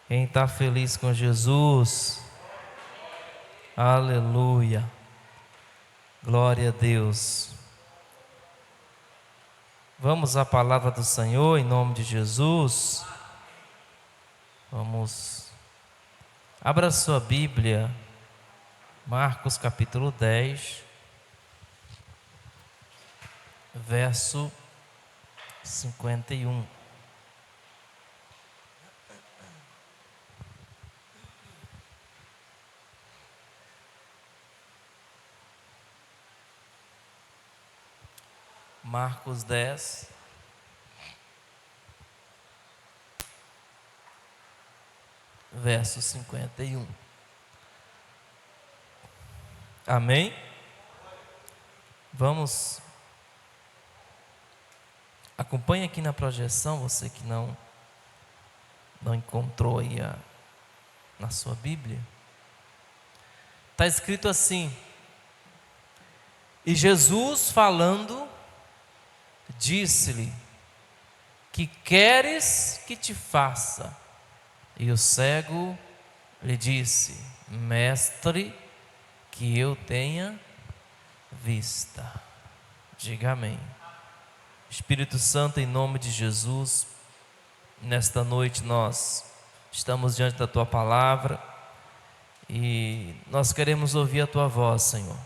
Quem está feliz com Jesus? Aleluia. Glória a Deus. Vamos à palavra do Senhor em nome de Jesus. Vamos. Abra sua Bíblia. Marcos capítulo 10, verso 51. Marcos 10, verso 51. Amém? Vamos. Acompanhe aqui na projeção, você que não encontrou aí na sua Bíblia. Está escrito assim: e Jesus falando, disse-lhe: que queres que te faça? E o cego lhe disse: mestre, que eu tenha vista. Diga amém. Espírito Santo, em nome de Jesus, nesta noite nós estamos diante da Tua palavra e nós queremos ouvir a Tua voz, Senhor.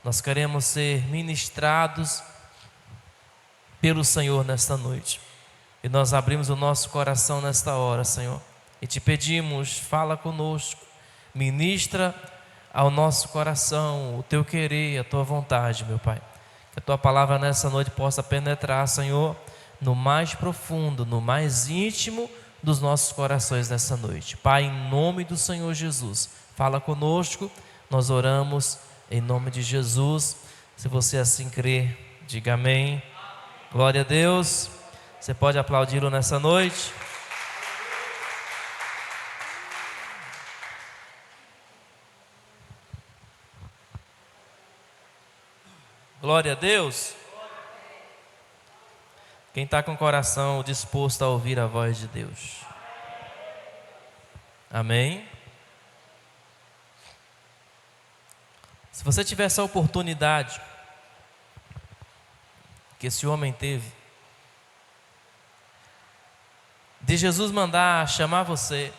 Nós queremos ser ministrados pelo Senhor nesta noite. E nós abrimos o nosso coração nesta hora, Senhor, e te pedimos, fala conosco, ministra ao nosso coração o teu querer, a tua vontade, meu Pai. Que a tua palavra nessa noite possa penetrar, Senhor, no mais profundo, no mais íntimo dos nossos corações nessa noite. Pai, em nome do Senhor Jesus, fala conosco, nós oramos em nome de Jesus. Se você assim crer, diga amém. Glória a Deus. Você pode aplaudi-lo nessa noite. Glória a Deus. Quem está com o coração disposto a ouvir a voz de Deus? Amém? Se você tiver essa oportunidade que esse homem teve, de Jesus mandar chamar você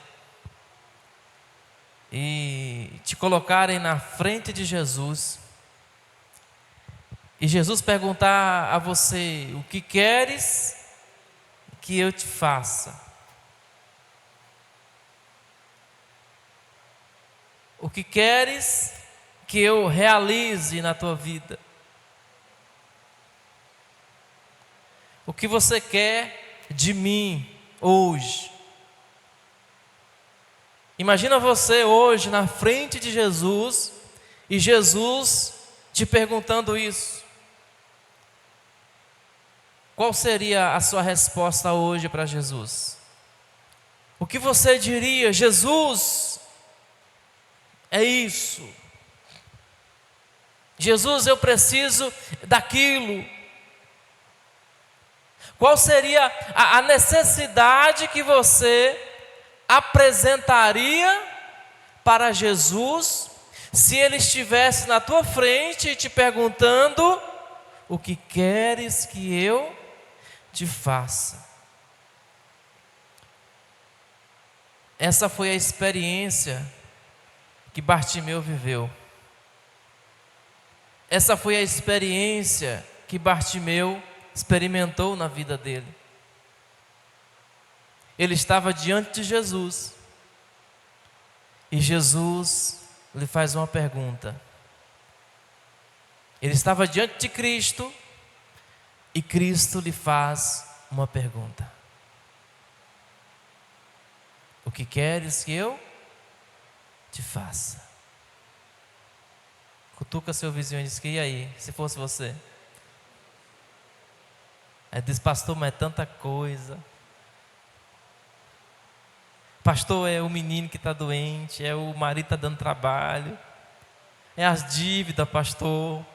e te colocarem na frente de Jesus, e Jesus perguntar a você: o que queres que eu te faça? O que queres que eu realize na tua vida? O que você quer de mim hoje? Imagina você hoje na frente de Jesus e Jesus te perguntando isso. Qual seria a sua resposta hoje para Jesus? O que você diria? Jesus, é isso. Jesus, eu preciso daquilo. Qual seria a necessidade que você apresentaria para Jesus se Ele estivesse na tua frente e te perguntando: o que queres que eu te faça? Essa foi a experiência que Bartimeu viveu. Essa foi a experiência que Bartimeu experimentou na vida dele. Ele estava diante de Jesus e Jesus lhe faz uma pergunta. Ele estava diante de Cristo e Cristo lhe faz uma pergunta: o que queres que eu te faça? Cutuca seu vizinho e diz: que e aí, se fosse você? Aí diz: pastor, mas é tanta coisa. Pastor, é o menino que está doente, é o marido que está dando trabalho, é as dívidas, pastor,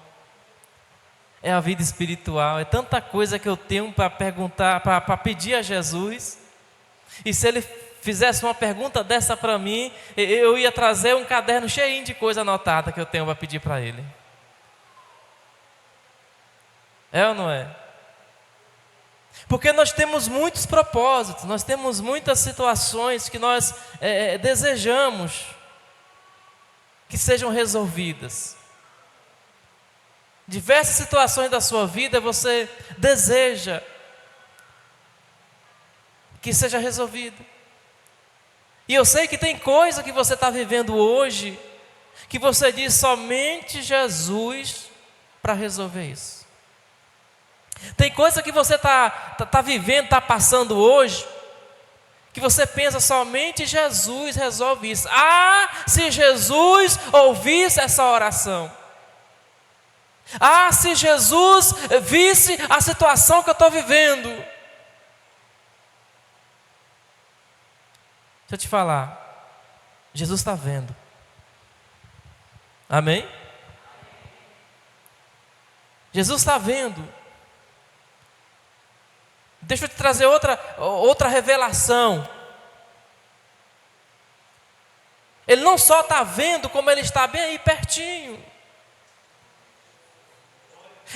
é a vida espiritual, é tanta coisa que eu tenho para perguntar, para pedir a Jesus. E se Ele fizesse uma pergunta dessa para mim, eu ia trazer um caderno cheinho de coisa anotada que eu tenho para pedir para ele. É ou não é? Porque nós temos muitos propósitos, nós temos muitas situações que nós desejamos que sejam resolvidas. Diversas situações da sua vida você deseja que seja resolvido. E eu sei que tem coisa que você está vivendo hoje, que você diz somente Jesus para resolver isso. Tem coisa que você tá vivendo, está passando hoje, que você pensa somente Jesus resolve isso. Ah, se Jesus ouvisse essa oração. Ah, se Jesus visse a situação que eu estou vivendo. Deixa eu te falar, Jesus está vendo. Amém? Jesus está vendo. Deixa eu te trazer outra revelação. Ele não só está vendo, como Ele está bem aí pertinho.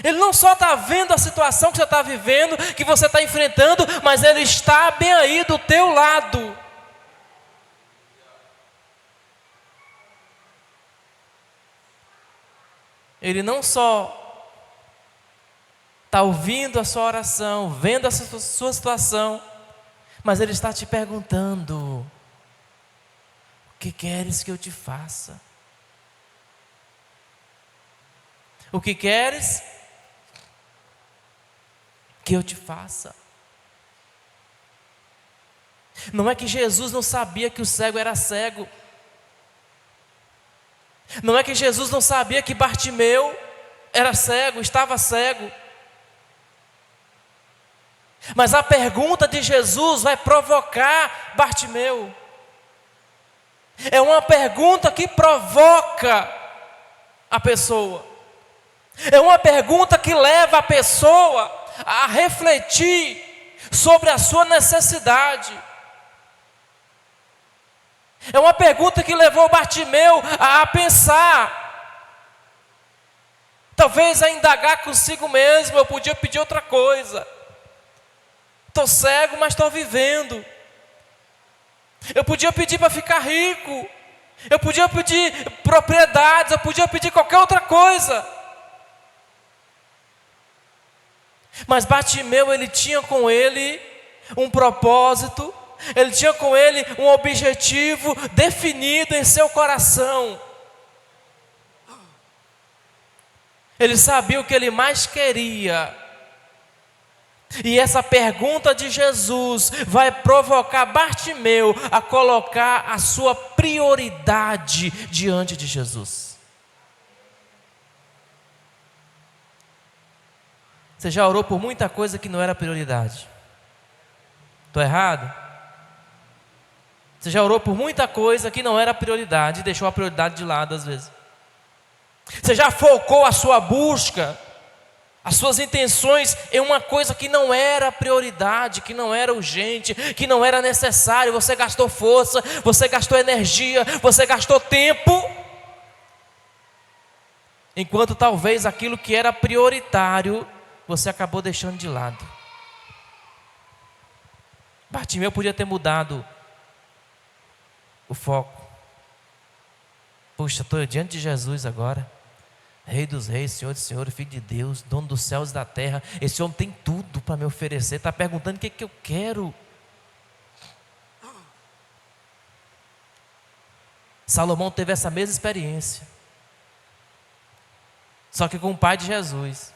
Ele não só está vendo a situação que você está vivendo, que você está enfrentando, mas Ele está bem aí do teu lado. Ele não só está ouvindo a sua oração, vendo a sua situação, mas Ele está te perguntando: o que queres que eu te faça? O que queres que eu te faça? Não é que Jesus não sabia que o cego era cego. Não é que Jesus não sabia que Bartimeu era cego, estava cego. Mas a pergunta de Jesus vai provocar Bartimeu. É uma pergunta que provoca a pessoa. É uma pergunta que leva a pessoa a refletir sobre a sua necessidade. É uma pergunta que levou Bartimeu a pensar, talvez a indagar consigo mesmo: eu podia pedir outra coisa. Estou cego, mas estou vivendo. Eu podia pedir para ficar rico. Eu podia pedir propriedades. Eu podia pedir qualquer outra coisa. Mas Bartimeu, ele tinha com ele um propósito. Ele tinha com ele um objetivo definido em seu coração. Ele sabia o que ele mais queria. E essa pergunta de Jesus vai provocar Bartimeu a colocar a sua prioridade diante de Jesus. Você já orou por muita coisa que não era prioridade? Estou errado? Você já orou por muita coisa que não era prioridade e deixou a prioridade de lado às vezes? Você já focou a sua busca, as suas intenções em uma coisa que não era prioridade, que não era urgente, que não era necessário? Você gastou força, você gastou energia, você gastou tempo, enquanto talvez aquilo que era prioritário você acabou deixando de lado. Bartimeu podia ter mudado o foco. Puxa, estou diante de Jesus agora, Rei dos reis, Senhor dos senhores, Filho de Deus, dono dos céus e da terra. Esse homem tem tudo para me oferecer. Está perguntando o que eu quero. Salomão teve essa mesma experiência, só que com o pai de Jesus.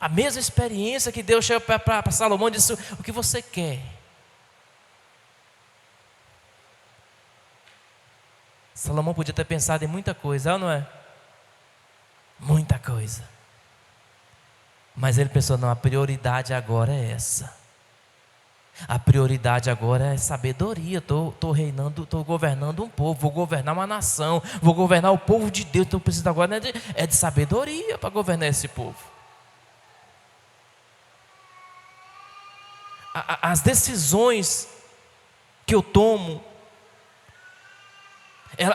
A mesma experiência que Deus chegou para Salomão e disse: o que você quer? Salomão podia ter pensado em muita coisa, não é? Muita coisa. Mas ele pensou: não, a prioridade agora é essa. A prioridade agora é sabedoria. Estou reinando, estou governando um povo, vou governar uma nação, vou governar o povo de Deus. Então preciso agora é de sabedoria para governar esse povo. As decisões que eu tomo,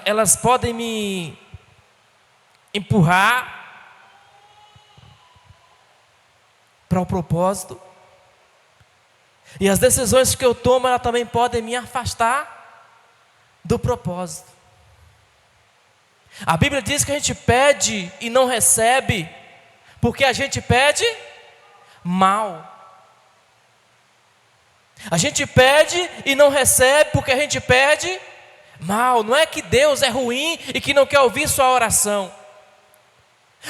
elas podem me empurrar para o propósito, e as decisões que eu tomo, elas também podem me afastar do propósito. A Bíblia diz que a gente pede e não recebe, porque a gente pede mal. A gente pede e não recebe, porque a gente pede mal. Não é que Deus é ruim e que não quer ouvir sua oração.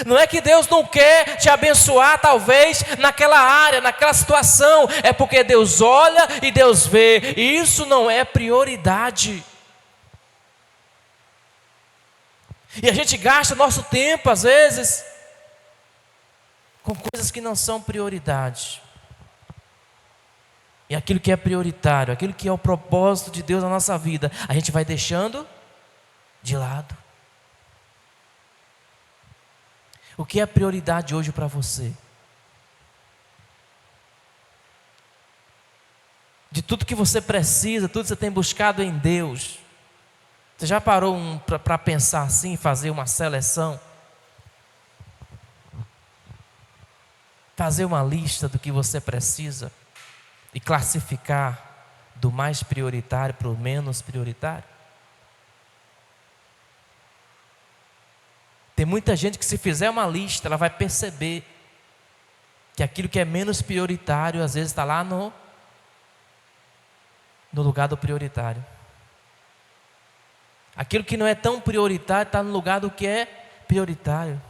Não é que Deus não quer te abençoar, talvez, naquela área, naquela situação. É porque Deus olha e Deus vê, e isso não é prioridade. E a gente gasta nosso tempo, às vezes, com coisas que não são prioridade. E aquilo que é prioritário, aquilo que é o propósito de Deus na nossa vida, a gente vai deixando de lado. O que é prioridade hoje para você? De tudo que você precisa, tudo que você tem buscado em Deus, você já parou para pensar assim, fazer uma seleção? Fazer uma lista do que você precisa e classificar do mais prioritário para o menos prioritário? Tem muita gente que, se fizer uma lista, ela vai perceber que aquilo que é menos prioritário às vezes está lá no lugar do prioritário. Aquilo que não é tão prioritário está no lugar do que é prioritário.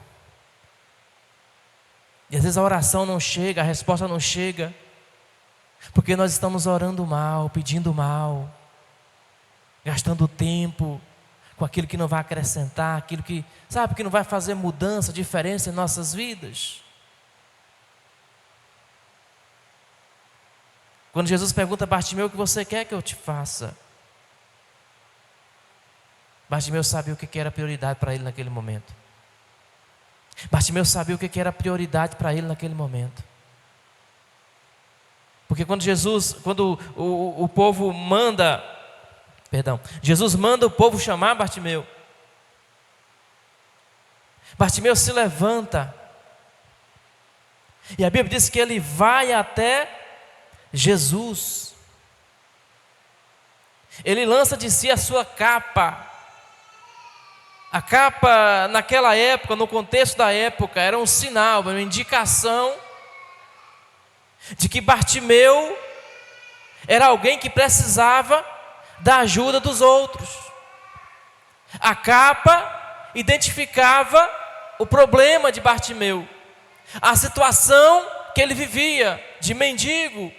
E às vezes a oração não chega, a resposta não chega, porque nós estamos orando mal, pedindo mal, gastando tempo com aquilo que não vai acrescentar, aquilo que, sabe, que não vai fazer mudança, diferença em nossas vidas. Quando Jesus pergunta a Bartimeu: o que você quer que eu te faça? Bartimeu sabia o que era prioridade para ele naquele momento. Bartimeu sabia o que era prioridade para ele naquele momento. Porque quando o povo manda, Jesus manda o povo chamar Bartimeu. Bartimeu se levanta. E a Bíblia diz que ele vai até Jesus. Ele lança de si a sua capa. A capa, naquela época, no contexto da época, era um sinal, uma indicação de que Bartimeu era alguém que precisava da ajuda dos outros. A capa identificava o problema de Bartimeu, a situação que ele vivia de mendigo.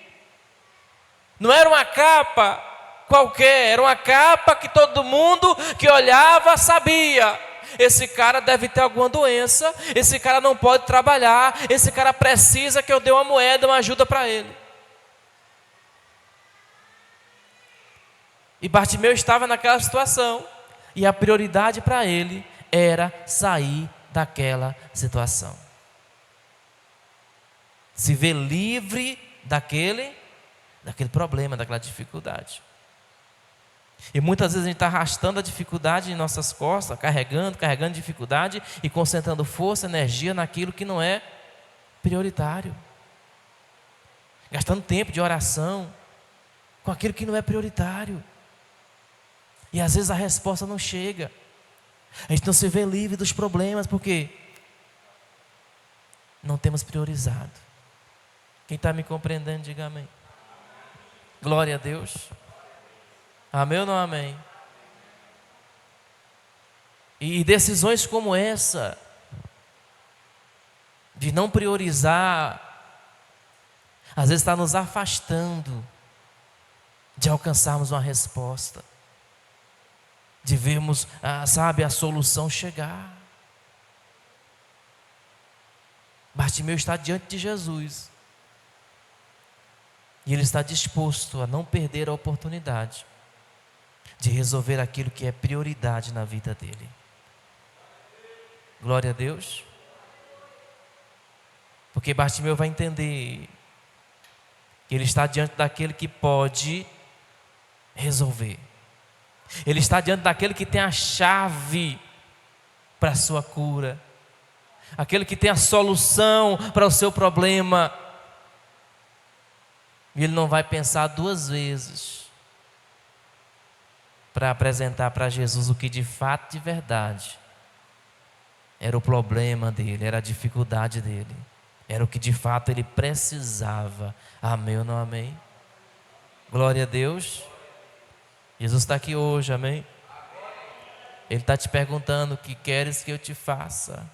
Não era uma capa qualquer, era uma capa que todo mundo que olhava sabia: esse cara deve ter alguma doença, esse cara não pode trabalhar, esse cara precisa que eu dê uma moeda, uma ajuda para ele. E Bartimeu estava naquela situação, e a prioridade para ele era sair daquela situação, se ver livre daquele problema, daquela dificuldade. E muitas vezes a gente está arrastando a dificuldade em nossas costas, carregando dificuldade e concentrando força, energia naquilo que não é prioritário, gastando tempo de oração com aquilo que não é prioritário. E às vezes a resposta não chega, a gente não se vê livre dos problemas porque não temos priorizado. Quem está me compreendendo, diga amém. Glória a Deus. Amém ou não amém? E decisões como essa, de não priorizar, às vezes está nos afastando de alcançarmos uma resposta, de vermos, a solução chegar. Bartimeu está diante de Jesus, e ele está disposto a não perder a oportunidade de resolver aquilo que é prioridade na vida dele. Glória a Deus. Porque Bartimeu vai entender que ele está diante daquele que pode resolver. Ele está diante daquele que tem a chave para a sua cura, aquele que tem a solução para o seu problema. E ele não vai pensar duas vezes para apresentar para Jesus o que de fato, de verdade, era o problema dele, era a dificuldade dele, era o que de fato ele precisava. Amém ou não amém? Glória a Deus. Jesus está aqui hoje, amém? Ele está te perguntando: o que queres que eu te faça?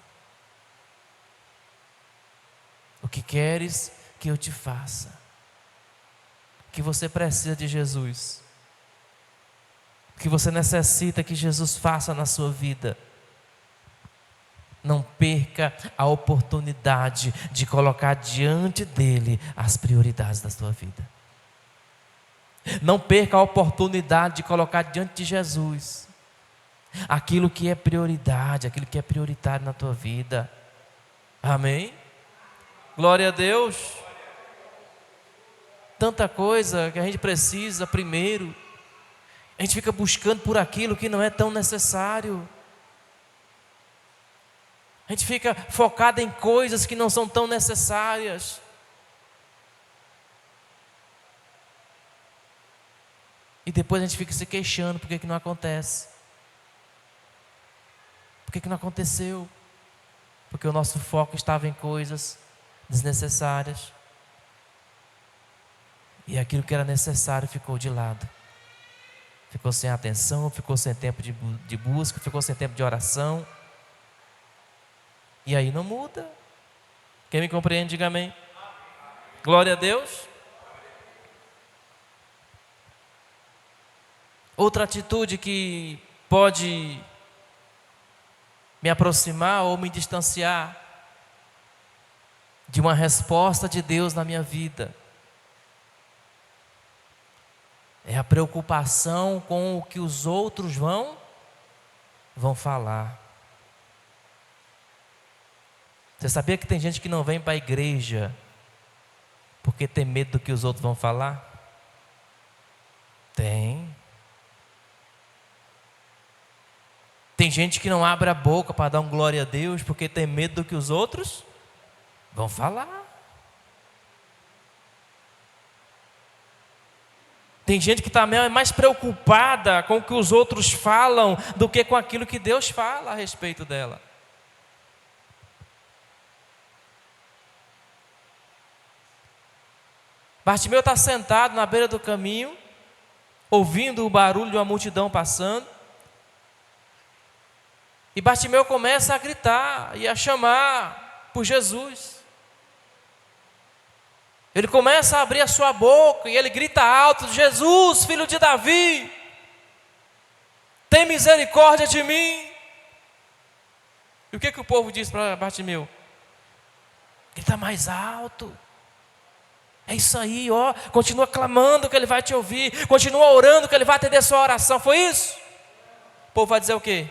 O que queres que eu te faça? O que você precisa de Jesus? O que você necessita que Jesus faça na sua vida? Não perca a oportunidade de colocar diante dele as prioridades da sua vida. Não perca a oportunidade de colocar diante de Jesus aquilo que é prioridade, aquilo que é prioritário na tua vida. Amém? Glória a Deus. Tanta coisa que a gente precisa primeiro, a gente fica buscando por aquilo que não é tão necessário. A gente fica focado em coisas que não são tão necessárias. E depois a gente fica se queixando por que não acontece. Por que não aconteceu? Porque o nosso foco estava em coisas desnecessárias. E aquilo que era necessário ficou de lado. Ficou sem atenção, ficou sem tempo de busca, ficou sem tempo de oração. E aí não muda. Quem me compreende, diga amém. Glória a Deus. Outra atitude que pode me aproximar ou me distanciar de uma resposta de Deus na minha vida é a preocupação com o que os outros vão falar. Você sabia que tem gente que não vem para a igreja porque tem medo do que os outros vão falar? Tem. Tem gente que não abre a boca para dar um glória a Deus porque tem medo do que os outros vão falar. Tem gente que também é mais preocupada com o que os outros falam do que com aquilo que Deus fala a respeito dela. Bartimeu está sentado na beira do caminho, ouvindo o barulho de uma multidão passando. E Bartimeu começa a gritar e a chamar por Jesus. Ele começa a abrir a sua boca e ele grita alto: Jesus, filho de Davi, tem misericórdia de mim. E o que o povo diz para Bartimeu? Grita mais alto. É isso aí, ó. Continua clamando que ele vai te ouvir. Continua orando que ele vai atender a sua oração. Foi isso? O povo vai dizer o quê?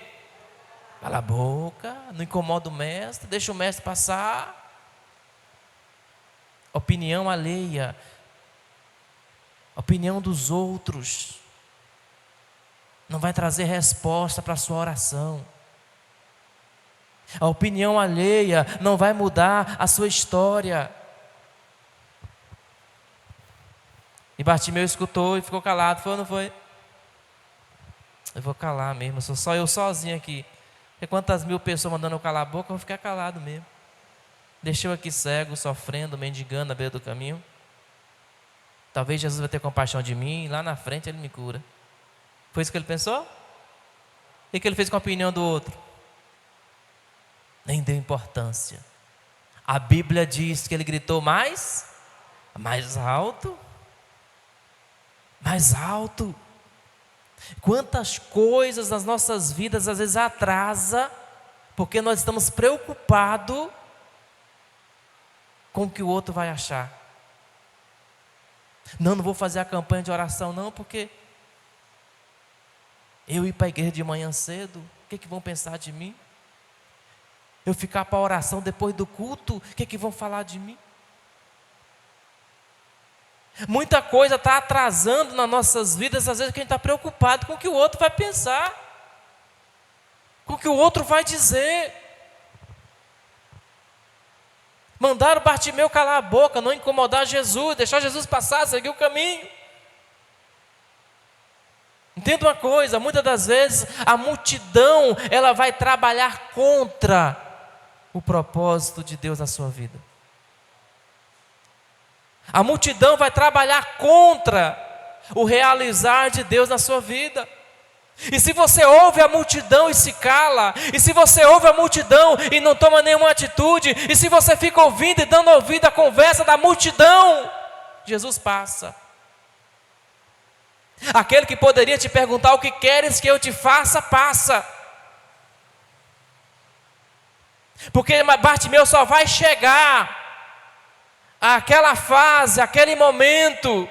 Cala a boca, não incomoda o mestre, deixa o mestre passar. Opinião alheia, opinião dos outros, não vai trazer resposta para a sua oração. A opinião alheia não vai mudar a sua história. E Bartimeu escutou e ficou calado. Foi ou não foi? Eu vou calar mesmo, sou só eu sozinho aqui. E quantas mil pessoas mandando eu calar a boca, eu vou ficar calado mesmo. Deixei eu aqui cego, sofrendo, mendigando na beira do caminho. Talvez Jesus vai ter compaixão de mim e lá na frente ele me cura. Foi isso que ele pensou? O que ele fez com a opinião do outro? Nem deu importância. A Bíblia diz que ele gritou mais alto. Mais alto. Quantas coisas nas nossas vidas às vezes atrasa, porque nós estamos preocupados com o que o outro vai achar. Não vou fazer a campanha de oração não, porque eu ir para a igreja de manhã cedo, o que vão pensar de mim? Eu ficar para a oração depois do culto, o que vão falar de mim? Muita coisa está atrasando nas nossas vidas, às vezes que a gente está preocupado com o que o outro vai pensar, com o que o outro vai dizer. Mandaram Bartimeu calar a boca, não incomodar Jesus, deixar Jesus passar, seguir o caminho. Entenda uma coisa, muitas das vezes a multidão, ela vai trabalhar contra o propósito de Deus na sua vida. A multidão vai trabalhar contra o realizar de Deus na sua vida. E se você ouve a multidão e se cala, e se você ouve a multidão e não toma nenhuma atitude, e se você fica ouvindo e dando ouvido à conversa da multidão, Jesus passa. Aquele que poderia te perguntar o que queres que eu te faça, passa. Porque Bartimeu só vai chegar àquela fase, àquele momento,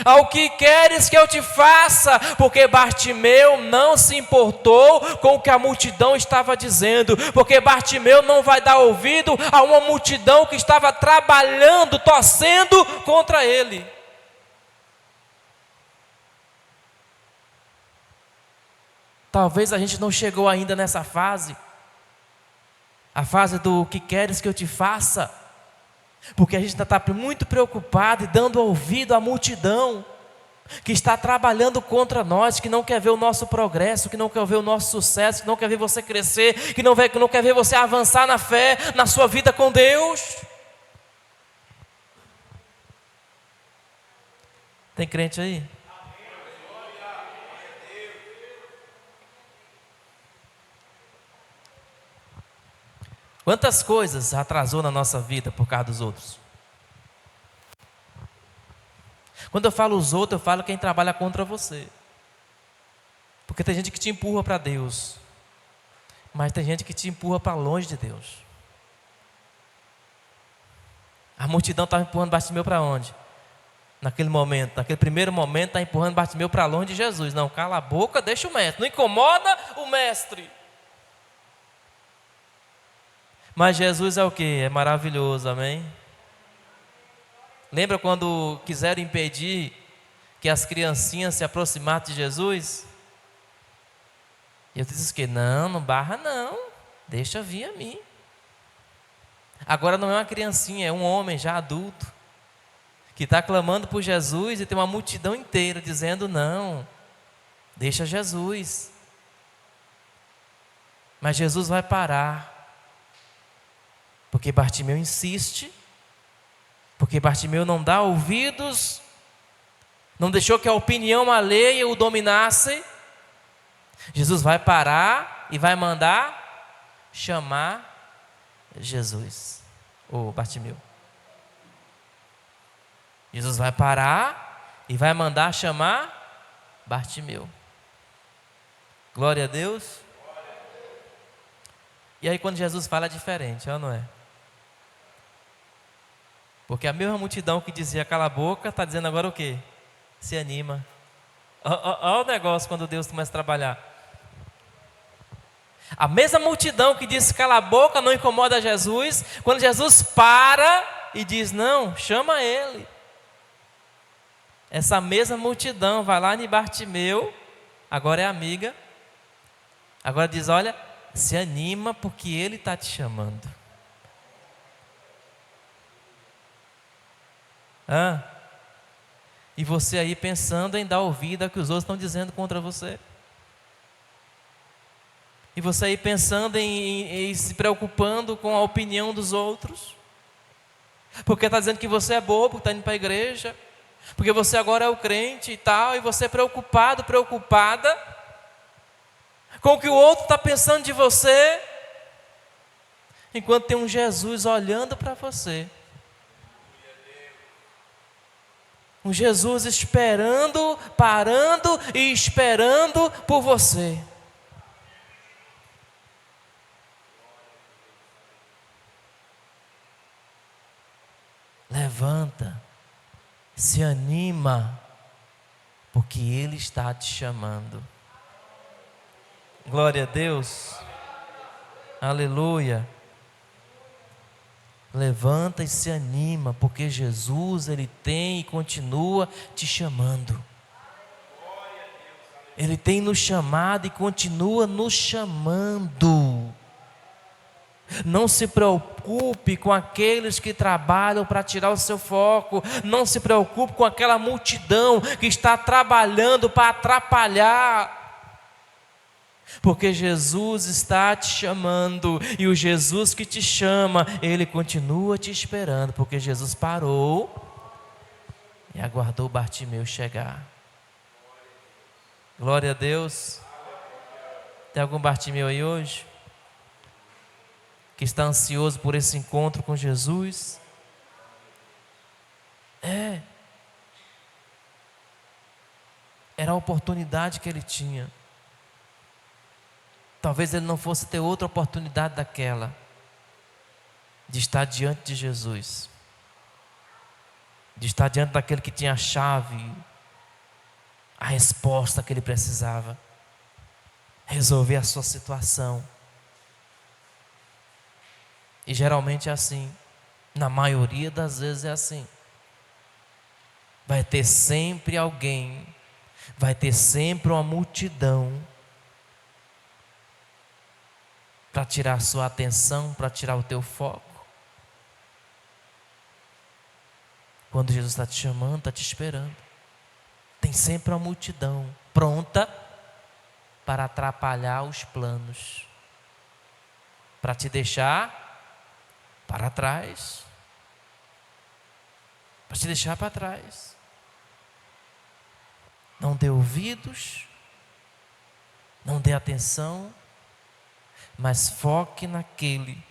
ao que queres que eu te faça, porque Bartimeu não se importou com o que a multidão estava dizendo, porque Bartimeu não vai dar ouvido a uma multidão que estava trabalhando, torcendo contra ele. Talvez a gente não chegou ainda nessa fase, a fase do que queres que eu te faça, porque a gente ainda está muito preocupado e dando ouvido à multidão que está trabalhando contra nós, que não quer ver o nosso progresso, que não quer ver o nosso sucesso, que não quer ver você crescer, que não quer ver você avançar na fé, na sua vida com Deus. Tem crente aí? Quantas coisas atrasou na nossa vida por causa dos outros? Quando eu falo os outros, eu falo quem trabalha contra você. Porque tem gente que te empurra para Deus, mas tem gente que te empurra para longe de Deus. A multidão estava empurrando Bartimeu para onde? Naquele momento, naquele primeiro momento, está empurrando Bartimeu para longe de Jesus. Não, cala a boca, deixa o mestre, não incomoda o mestre. Mas Jesus é o que? É maravilhoso, amém? Lembra quando quiseram impedir que as criancinhas se aproximassem de Jesus? E eu disse que não barra não, deixa vir a mim. Agora não é uma criancinha, é um homem já adulto, que está clamando por Jesus e tem uma multidão inteira dizendo não, deixa Jesus. Mas Jesus vai parar. Porque Bartimeu insiste, porque Bartimeu não dá ouvidos, não deixou que a opinião alheia o dominasse. Jesus vai parar e vai mandar chamar Jesus, ou Bartimeu. Jesus vai parar e vai mandar chamar Bartimeu. Glória a Deus. E aí quando Jesus fala é diferente, não é? Porque a mesma multidão que dizia cala a boca, está dizendo agora o quê? Se anima. Olha o negócio quando Deus começa a trabalhar. A mesma multidão que disse cala a boca, não incomoda Jesus, quando Jesus para e diz não, chama ele. Essa mesma multidão vai lá em Bartimeu, agora é amiga, agora diz, olha, se anima porque ele está te chamando. E você aí pensando em dar ouvido ao que os outros estão dizendo contra você. E você aí pensando em se preocupando com a opinião dos outros. Porque está dizendo que você é bobo, está indo para a igreja. Porque você agora é o crente e tal. E você é preocupado, preocupada com o que o outro está pensando de você. Enquanto tem um Jesus olhando para você. Um Jesus esperando, parando e esperando por você. Levanta, se anima, porque Ele está te chamando. Glória a Deus. Aleluia. Levanta e se anima, porque Jesus, Ele tem e continua te chamando. Ele tem nos chamado e continua nos chamando. Não se preocupe com aqueles que trabalham para tirar o seu foco. Não se preocupe com aquela multidão que está trabalhando para atrapalhar. Porque Jesus está te chamando, e o Jesus que te chama, Ele continua te esperando, porque Jesus parou e aguardou Bartimeu chegar. Glória a Deus. Tem algum Bartimeu aí hoje? Que está ansioso por esse encontro com Jesus? Era a oportunidade que ele tinha. Talvez ele não fosse ter outra oportunidade daquela, de estar diante de Jesus, de estar diante daquele que tinha a chave, a resposta que ele precisava, resolver a sua situação. E geralmente é assim, na maioria das vezes é assim. Vai ter sempre alguém, vai ter sempre uma multidão para tirar a sua atenção, para tirar o teu foco. Quando Jesus está te chamando, está te esperando, tem sempre uma multidão pronta para atrapalhar os planos, para te deixar para trás, para te deixar para trás. Não dê ouvidos, não dê atenção, mas foque naquele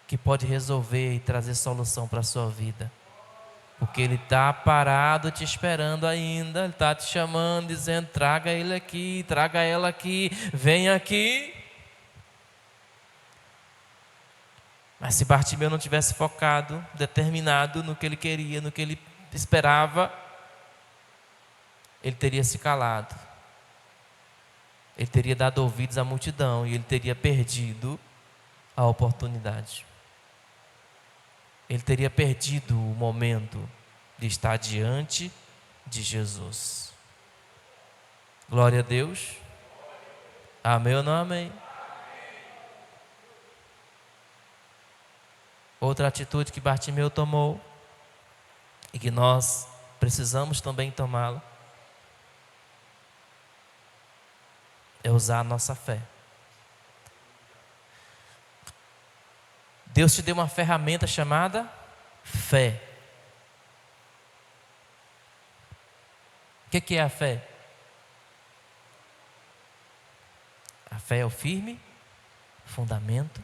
que pode resolver e trazer solução para a sua vida. Porque Ele está parado te esperando ainda, Ele está te chamando, dizendo: traga ele aqui, traga ela aqui, vem aqui. Mas se Bartimeu não tivesse focado, determinado no que ele queria, no que ele esperava, ele teria se calado. Ele teria dado ouvidos à multidão e ele teria perdido a oportunidade. Ele teria perdido o momento de estar diante de Jesus. Glória a Deus. Amém ou não amém? Outra atitude que Bartimeu tomou e que nós precisamos também tomá-la é usar a nossa fé. Deus te deu uma ferramenta chamada fé. O que é a fé? A fé é o firme fundamento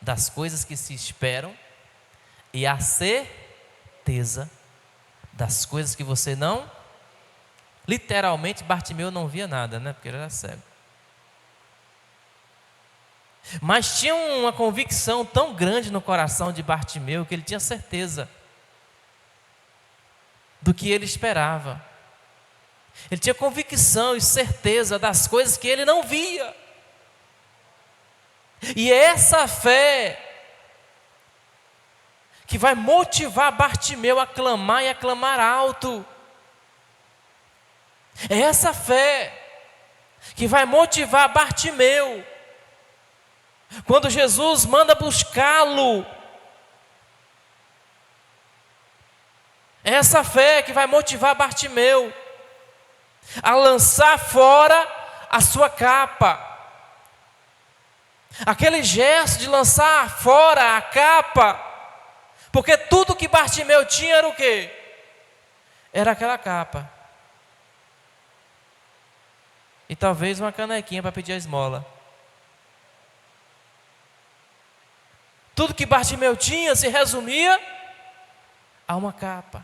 das coisas que se esperam e a certeza das coisas que você não. Literalmente, Bartimeu não via nada, né? Porque ele era cego. Mas tinha uma convicção tão grande no coração de Bartimeu que ele tinha certeza do que ele esperava. Ele tinha convicção e certeza das coisas que ele não via. E é essa fé que vai motivar Bartimeu a clamar e a clamar alto. É essa fé que vai motivar Bartimeu quando Jesus manda buscá-lo. É essa fé que vai motivar Bartimeu a lançar fora a sua capa. Aquele gesto de lançar fora a capa, porque tudo que Bartimeu tinha era o quê? Era aquela capa. E talvez uma canequinha para pedir a esmola. Tudo que Bartimeu tinha se resumia a uma capa.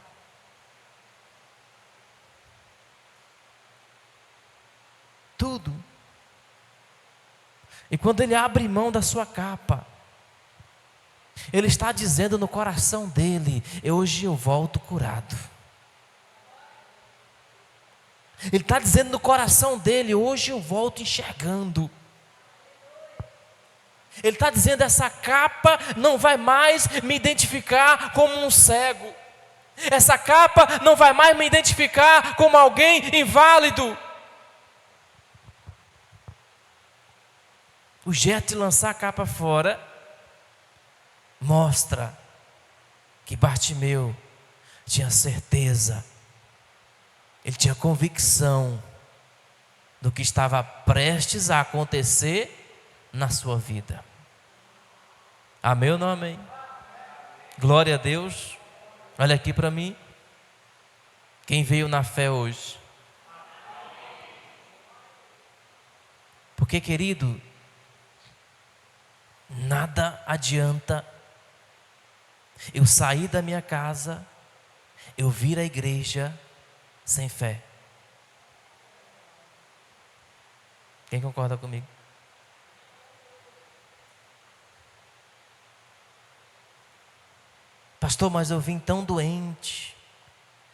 Tudo. E quando ele abre mão da sua capa, ele está dizendo no coração dele: hoje eu volto curado. Ele está dizendo no coração dele: hoje eu volto enxergando. Ele está dizendo: essa capa não vai mais me identificar como um cego. Essa capa não vai mais me identificar como alguém inválido. O jeito de lançar a capa fora mostra que Bartimeu tinha certeza, ele tinha convicção do que estava prestes a acontecer na sua vida. Amém ou não amém? Glória a Deus. Olha aqui para mim. Quem veio na fé hoje? Porque, querido, nada adianta eu sair da minha casa, eu vir à igreja sem fé. Quem concorda comigo? Pastor, mas eu vim tão doente,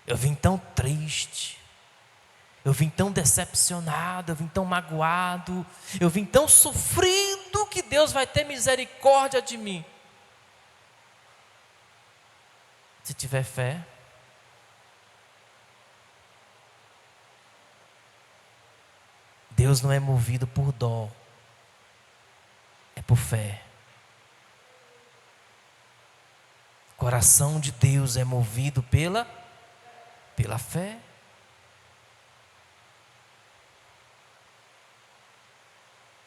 eu vim tão triste, eu vim tão decepcionado, eu vim tão magoado, eu vim tão sofrido que Deus vai ter misericórdia de mim. Se tiver fé, Deus não é movido por dó, é por fé. O coração de Deus é movido pela fé.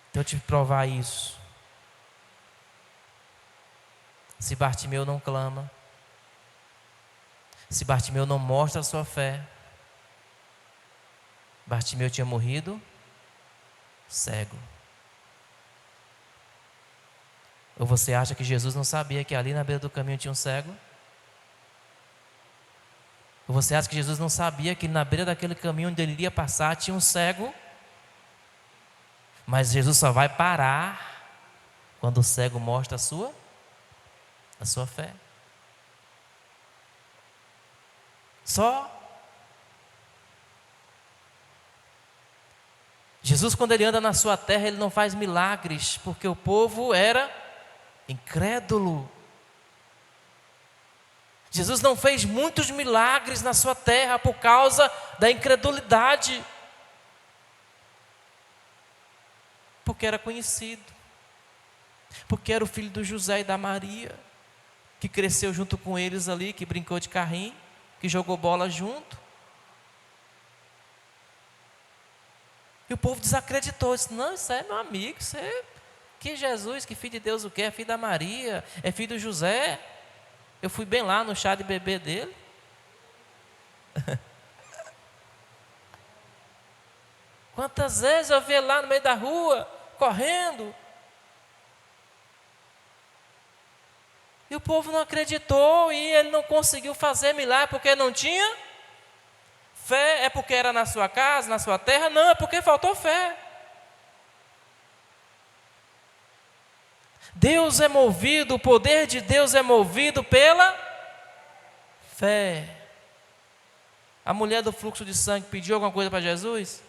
Então eu tive que provar isso. Se Bartimeu não clama, se Bartimeu não mostra a sua fé, Bartimeu tinha morrido cego. Ou você acha que Jesus não sabia que ali na beira do caminho tinha um cego? Ou você acha que Jesus não sabia que na beira daquele caminho onde ele iria passar tinha um cego? Mas Jesus só vai parar quando o cego mostra a sua fé. Só. Jesus, quando ele anda na sua terra, ele não faz milagres, porque o povo era incrédulo. Jesus não fez muitos milagres na sua terra por causa da incredulidade, porque era conhecido, porque era o filho do José e da Maria, que cresceu junto com eles ali, que brincou de carrinho, que jogou bola junto. E o povo desacreditou, disse: não, isso é meu amigo, isso é que Jesus, que filho de Deus o quê? É filho da Maria, é filho do José. Eu fui bem lá no chá de bebê dele. Quantas vezes eu vi ele lá no meio da rua, correndo. E o povo não acreditou, e ele não conseguiu fazer milagre porque não tinha fé. É porque era na sua casa, na sua terra? Não, é porque faltou fé. Deus é movido, o poder de Deus é movido pela fé. A mulher do fluxo de sangue pediu alguma coisa para Jesus?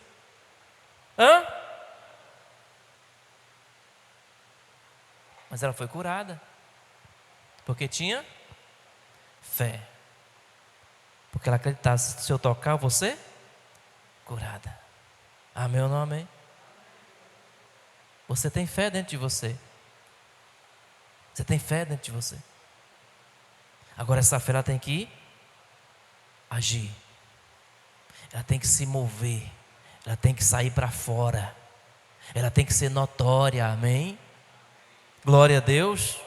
Mas ela foi curada, porque tinha fé. Porque ela acreditava: se eu tocar, eu vou ser curada. Amém ou não amém? Você tem fé dentro de você. Você tem fé dentro de você. Agora essa fé ela tem que agir. Ela tem que se mover. Ela tem que sair para fora. Ela tem que ser notória, amém? Glória a Deus.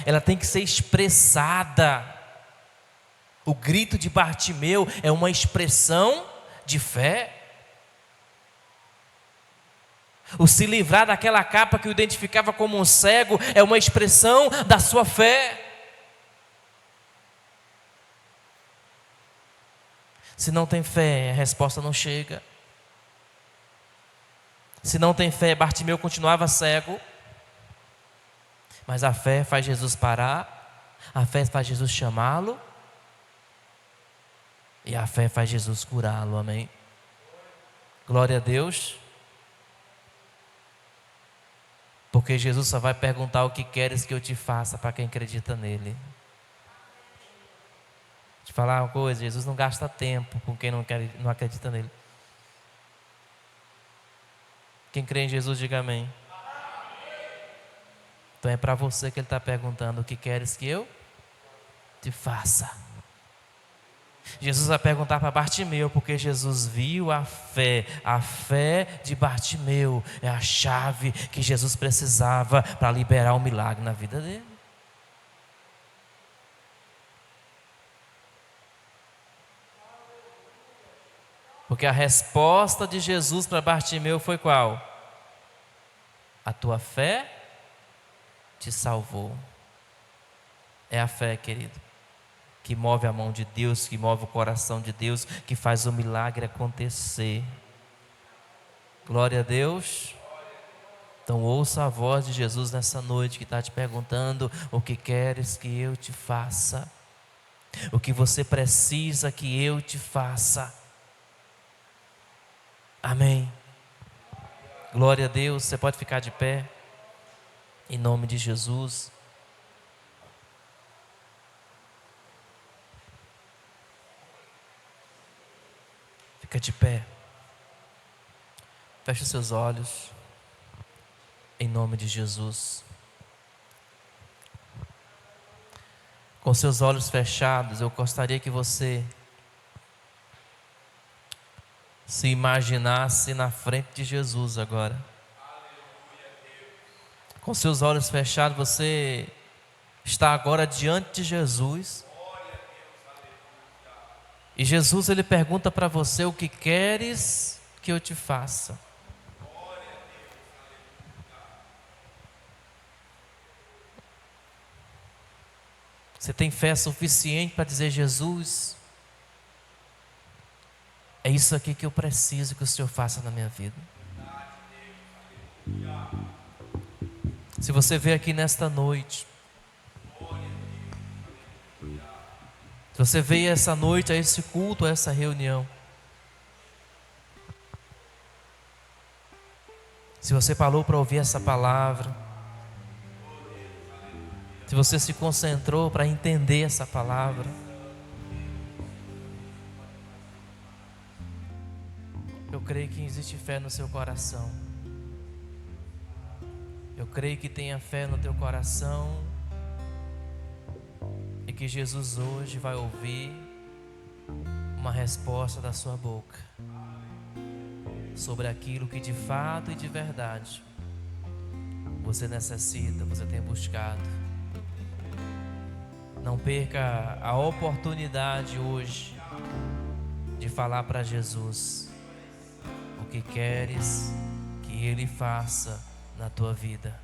Ela tem que ser expressada. O grito de Bartimeu é uma expressão de fé. O se livrar daquela capa que o identificava como um cego é uma expressão da sua fé. Se não tem fé, a resposta não chega. Se não tem fé, Bartimeu continuava cego. Mas a fé faz Jesus parar, a fé faz Jesus chamá-lo, e a fé faz Jesus curá-lo, amém? Glória a Deus. Porque Jesus só vai perguntar o que queres que eu te faça para quem acredita nele. Te falar uma coisa, Jesus não gasta tempo com quem não acredita nele. Quem crê em Jesus, diga amém. Então é para você que ele está perguntando: o que queres que eu te faça? Jesus vai perguntar para Bartimeu, porque Jesus viu a fé de Bartimeu é a chave que Jesus precisava para liberar um milagre na vida dele. Porque a resposta de Jesus para Bartimeu foi qual? A tua fé te salvou. É a fé, querido, que move a mão de Deus, que move o coração de Deus, que faz o milagre acontecer. Glória a Deus. Então ouça a voz de Jesus nessa noite, que está te perguntando: o que queres que eu te faça? O que você precisa que eu te faça? Amém. Glória a Deus. Você pode ficar de pé, em nome de Jesus. Fica de pé. Feche os seus olhos, em nome de Jesus. Com seus olhos fechados, eu gostaria que você se imaginasse na frente de Jesus agora. Com seus olhos fechados, você está agora diante de Jesus. E Jesus, ele pergunta para você: o que queres que eu te faça? Você tem fé suficiente para dizer: Jesus, é isso aqui que eu preciso que o Senhor faça na minha vida. Se você veio aqui nesta noite, se você veio essa noite a esse culto, a essa reunião, se você parou para ouvir essa palavra, se você se concentrou para entender essa palavra, eu creio que existe fé no seu coração. Eu creio que tenha fé no teu coração e que Jesus hoje vai ouvir uma resposta da sua boca sobre aquilo que de fato e de verdade você necessita, você tem buscado. Não perca a oportunidade hoje de falar para Jesus o que queres que Ele faça na tua vida.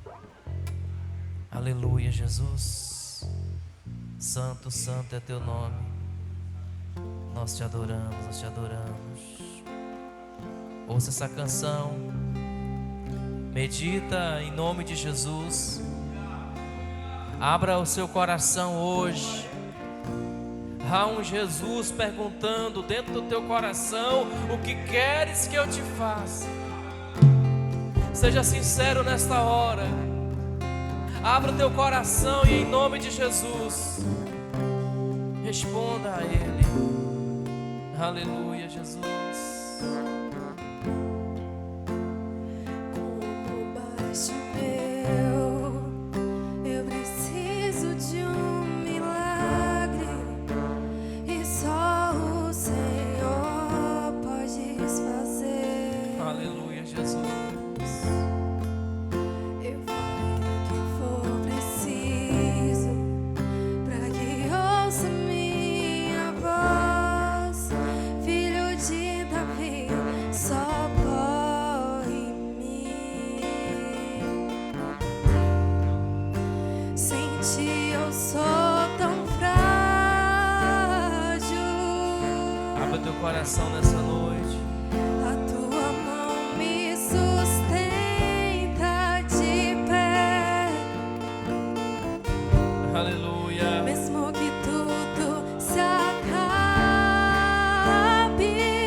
Aleluia, Jesus. Santo, santo é teu nome. Nós te adoramos, nós te adoramos. Ouça essa canção, medita em nome de Jesus. Abra o seu coração hoje. Há um Jesus perguntando dentro do teu coração: o que queres que eu te faça? Seja sincero nesta hora. Abra o teu coração e em nome de Jesus responda a Ele. Aleluia, Jesus. Coração nessa noite. A tua mão me sustenta de pé. Aleluia. Mesmo que tudo se acabe,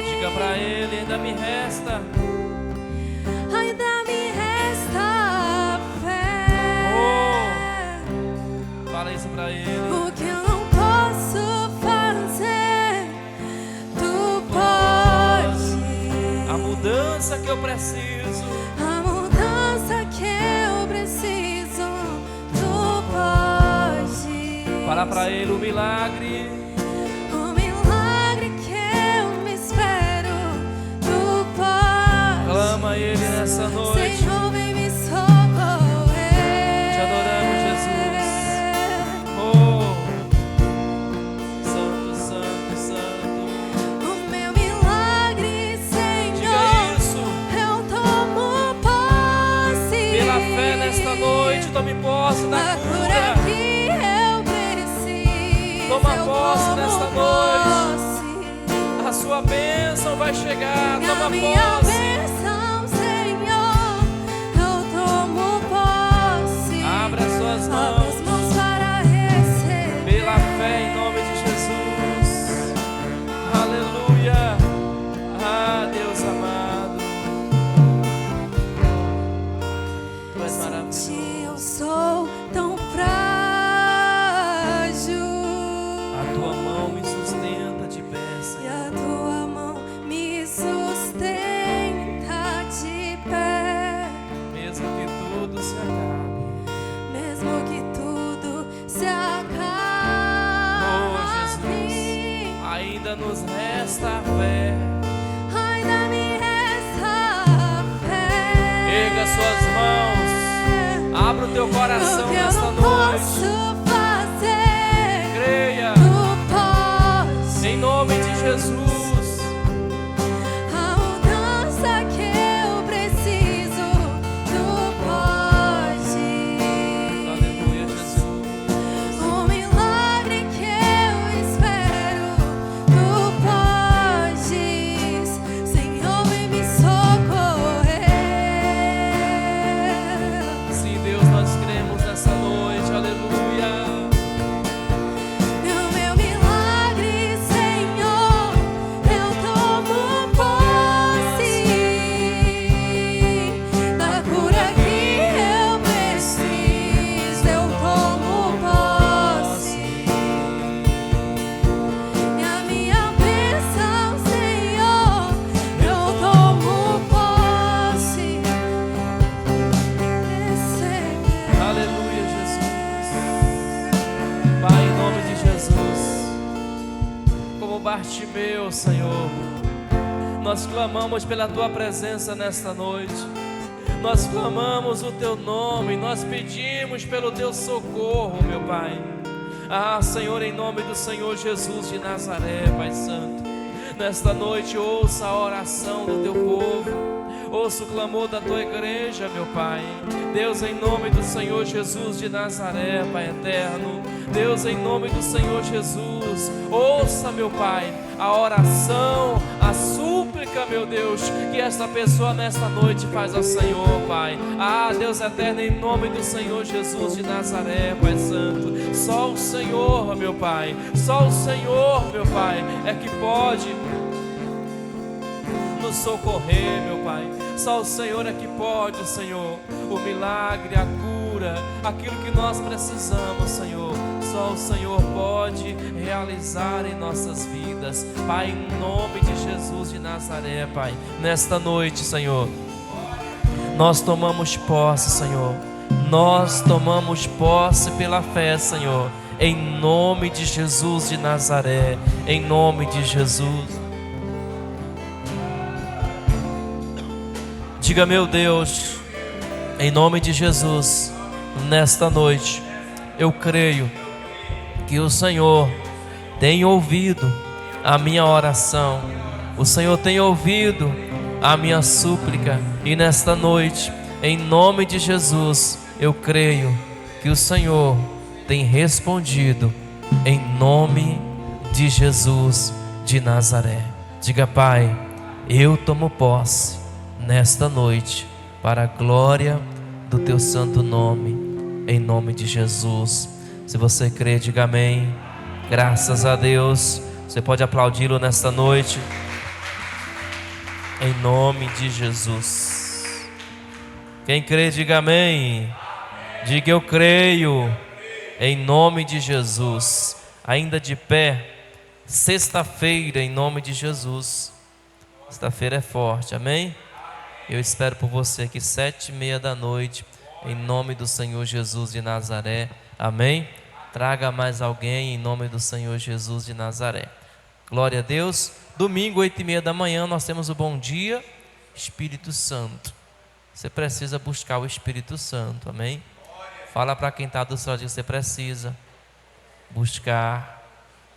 diga pra Ele: ainda me resta. Ainda me resta fé. para Ele. O que eu não posso fazer, tu pode. A mudança que eu preciso, A mudança que eu preciso, tu pode. para para Ele o milagre. O milagre que eu me espero, tu pode. Clama a Ele nessa noite. Senhor, vem me socorrer. Te adoramos, Jesus. Oh, Santo, Santo, Santo. O meu milagre, Diga Senhor, isso. eu tomo posse. Pela fé nesta noite, tome posse da A cura cura. que eu preciso, Toma eu posse tomo nesta noite. posse. A sua bênção vai chegar. E a Toma minha posse. bênção, Senhor, eu tomo posse. Abra as suas Abra mãos. as mãos para receber. Pela fé em nome de Jesus. Aleluia. Ah, Deus amado. Tu és maravilhoso. Eu sou tão frágil. A tua mão me sustenta de pé, E Senhor. a tua mão me sustenta de pé. Mesmo que tudo se acabe. Mesmo que tudo se acabe, Oh, Jesus. Ainda nos resta a fé. ainda me resta fé. Erga suas mãos. Abra o teu coração O que eu nesta não noite. posso fazer, Creia. tu podes. Em nome de Jesus. A mudança que eu preciso, tu podes. Aleluia, Jesus. O milagre que eu espero, tu podes. Senhor, vem me socorrer. Sim, Deus, nós cremos nessa noite. Aleluia. O meu milagre, Senhor, eu tomo posse. Da cura que eu preciso, eu tomo posse. E a minha bênção, Senhor, eu tomo posse. Receber. Aleluia, Jesus. Pai, em nome de Jesus. Como Bartimeu, Senhor, nós clamamos pela tua presença nesta noite. Nós clamamos o teu nome, nós pedimos pelo teu socorro, meu Pai. Ah, Senhor, em nome do Senhor Jesus de Nazaré, Pai Santo, nesta noite ouça a oração do teu povo. Ouça o clamor da tua igreja, meu Pai. Deus, em nome do Senhor Jesus de Nazaré, Pai eterno. Deus, em nome do Senhor Jesus, ouça, meu Pai, a oração, a súplica, meu Deus, que esta pessoa nesta noite faz ao Senhor, Pai. Ah, Deus eterno, em nome do Senhor Jesus de Nazaré, Pai Santo. Só o Senhor, meu Pai, só o Senhor, meu Pai, é que pode nos socorrer, meu Pai. Só o Senhor é que pode, Senhor, o milagre, a cura, aquilo que nós precisamos, Senhor. Só o Senhor pode realizar em nossas vidas, Pai, em nome de Jesus de Nazaré, Pai. Nesta noite, Senhor, nós tomamos posse, Senhor. Nós tomamos posse pela fé, Senhor, em nome de Jesus de Nazaré, em nome de Jesus. Diga, meu Deus, em nome de Jesus, nesta noite, eu creio que o Senhor tem ouvido a minha oração, o Senhor tem ouvido a minha súplica, e nesta noite, em nome de Jesus, eu creio que o Senhor tem respondido, em nome de Jesus de Nazaré. Diga, Pai, eu tomo posse nesta noite, para a glória do teu santo nome, em nome de Jesus. Se você crê, diga amém. Graças a Deus. Você pode aplaudi-lo nesta noite, em nome de Jesus. Quem crê, diga amém. Diga, eu creio. em nome de Jesus. Ainda de pé, sexta-feira, em nome de Jesus. Sexta-feira é forte, amém? Eu espero por você aqui 7:30 da noite, em nome do Senhor Jesus de Nazaré, amém? Traga mais alguém em nome do Senhor Jesus de Nazaré. Glória a Deus. Domingo, 8:30 da manhã, nós temos o Bom Dia Espírito Santo. Você precisa buscar o Espírito Santo, amém? Fala para quem está do seu lado que você precisa buscar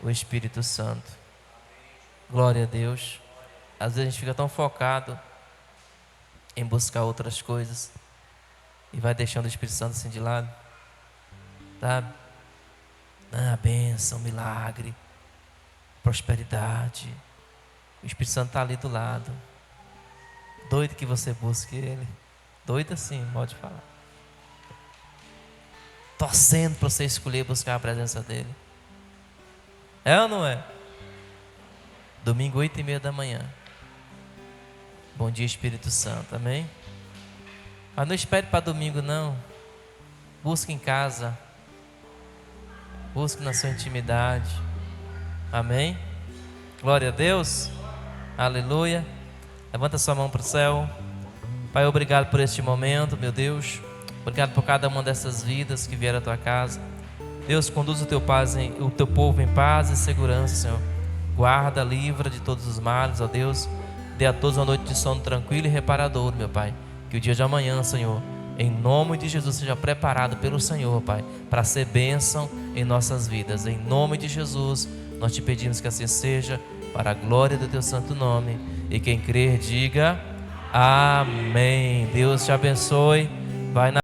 o Espírito Santo. Glória a Deus. Às vezes a gente fica tão focado em buscar outras coisas e vai deixando o Espírito Santo assim de lado, sabe? Bênção, milagre, prosperidade. O Espírito Santo está ali do lado. Doido que você busque Ele. Doido assim, modo de falar. Torcendo para você escolher buscar a presença dEle. É ou não é? Domingo, 8:30 da manhã. Bom dia, Espírito Santo, amém? Mas não espere para domingo, não. Busque em casa. Busque na sua intimidade. Amém? Glória a Deus. Aleluia. Levanta sua mão para o céu. Pai, obrigado por este momento, meu Deus. Obrigado por cada uma dessas vidas que vieram à tua casa. Deus, conduz o teu povo em paz e segurança, Senhor. Guarda, livra de todos os males, ó Deus. Dê a todos uma noite de sono tranquilo e reparador, meu Pai. Que o dia de amanhã, Senhor, em nome de Jesus, seja preparado pelo Senhor, Pai, para ser bênção em nossas vidas. Em nome de Jesus, nós te pedimos que assim seja, para a glória do teu santo nome. E quem crer, diga amém. Deus te abençoe. Vai na